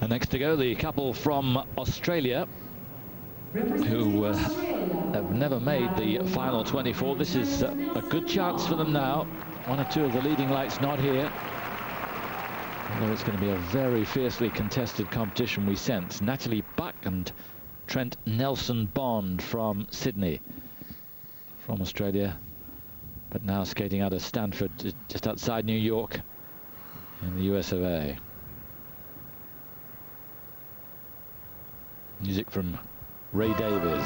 And next to go, the couple from Australia, who have never made the final 24. This is a good chance for them now. One or two of the leading lights not here. Although it's going to be a very fiercely contested competition, we sense. Natalie Buck and Trent Nelson-Bond from Sydney, from Australia, but now skating out of Stanford, just outside New York in the US of A. Music from Ray Davies.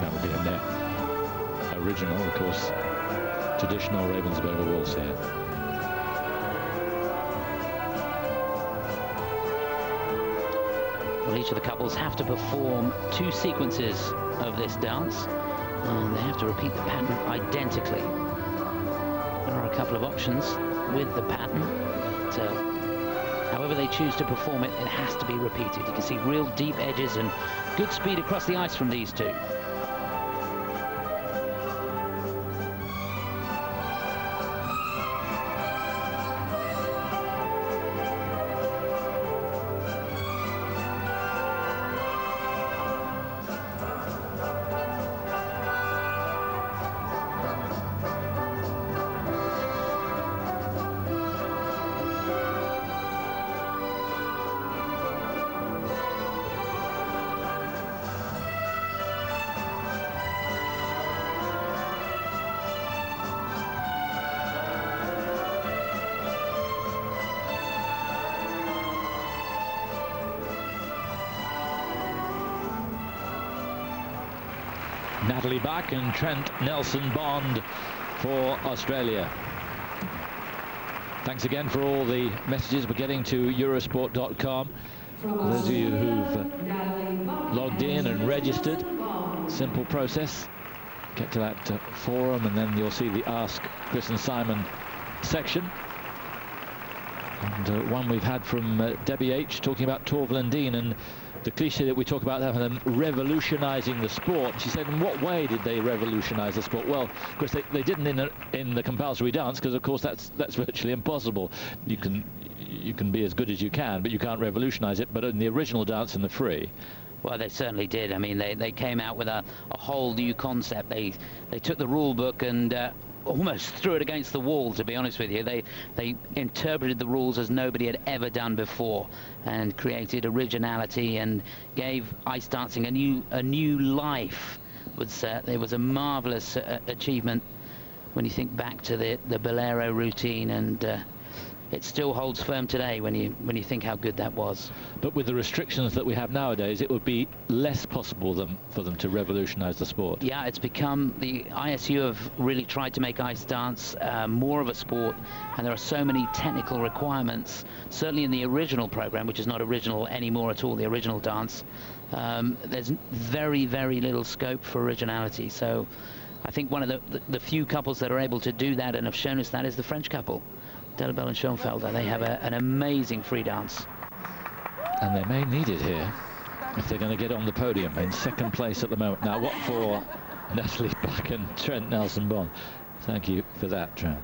That will be in their original, of course, traditional Ravensburger Waltz here. Well, each of the couples have to perform 2 sequences of this dance, and they have to repeat the pattern identically. There are a couple of options with the pattern, but however they choose to perform it, it has to be repeated. You can see real deep edges and good speed across the ice from these two. Natalie Buck and Trent Nelson-Bond for Australia. Thanks again for all the messages we're getting to Eurosport.com. Those of you who've logged in and registered, simple process. Get to that forum and then you'll see the Ask Chris and Simon section. And one we've had from Debbie H talking about Torvill and Dean and the cliche that we talk about them revolutionising the sport. She said, in what way did they revolutionise the sport? Well, of course, they didn't in the compulsory dance, because of course that's virtually impossible. You can be as good as you can, but you can't revolutionise it. But in the original dance and the free, well, they certainly did. I mean, they came out with a whole new concept. They took the rule book and almost threw it against the wall, to be honest with you. They interpreted the rules as nobody had ever done before and created originality and gave ice dancing a new life. It was a marvelous achievement when you think back to the bolero routine, and it still holds firm today when you think how good that was. But with the restrictions that we have nowadays, it would be less possible for them to revolutionise the sport. Yeah, it's become, the ISU have really tried to make ice dance more of a sport, and there are so many technical requirements. Certainly in the original program, which is not original anymore at all, the original dance, there's very, very little scope for originality. So I think one of the few couples that are able to do that and have shown us that is the French couple, Delabelle and Schoenfelder. They have an amazing free dance. And they may need it here if they're going to get on the podium in second place at the moment. Now, what for Natalie Buck and Trent Nelson-Bond? Thank you for that, Trent.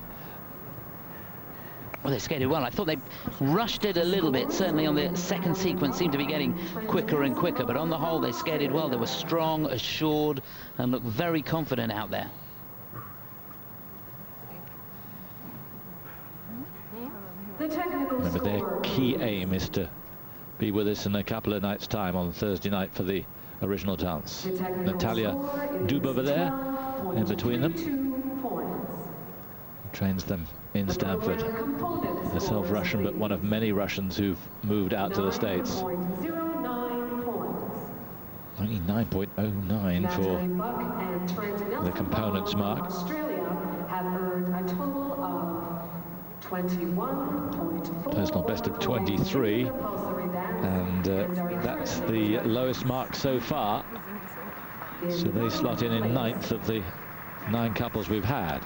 Well, they skated well. I thought they rushed it a little bit. Certainly on the second sequence seemed to be getting quicker and quicker, but on the whole they skated well. They were strong, assured, and looked very confident out there. Remember, their key aim is to be with us in a couple of nights' time on Thursday night for the original dance. Natalia Dubova there, in between them. Trains them in Stanford. Herself Russian, but one of many Russians who've moved out to the States. Only 9.09 for the components mark. Personal best of 23, and that's the lowest mark so far. So they slot in ninth of the 9 couples we've had.